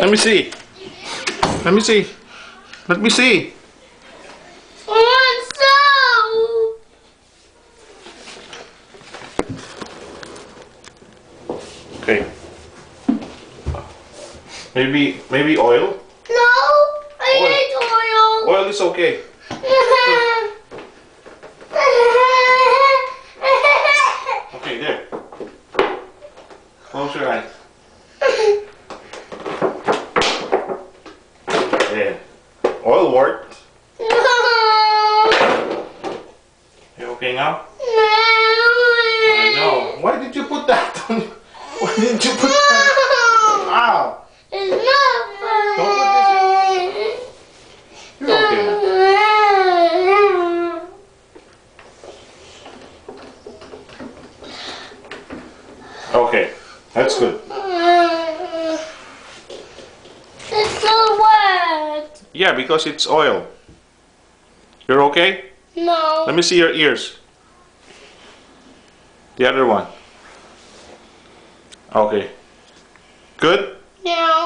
Let me see. Let me see. Let me see. Okay. Maybe oil? No, I hate oil. Oil is okay. Okay, there. Close your eyes. There. Oil worked. No. You okay now? No. I know. Why did you put that on? Why did you put that? Ow! It's not Don't put this in. You're okay now. Okay, that's good. It's so wet. Yeah, because it's oil. You're okay? No. Let me see your ears. The other one. Okay. Good? No.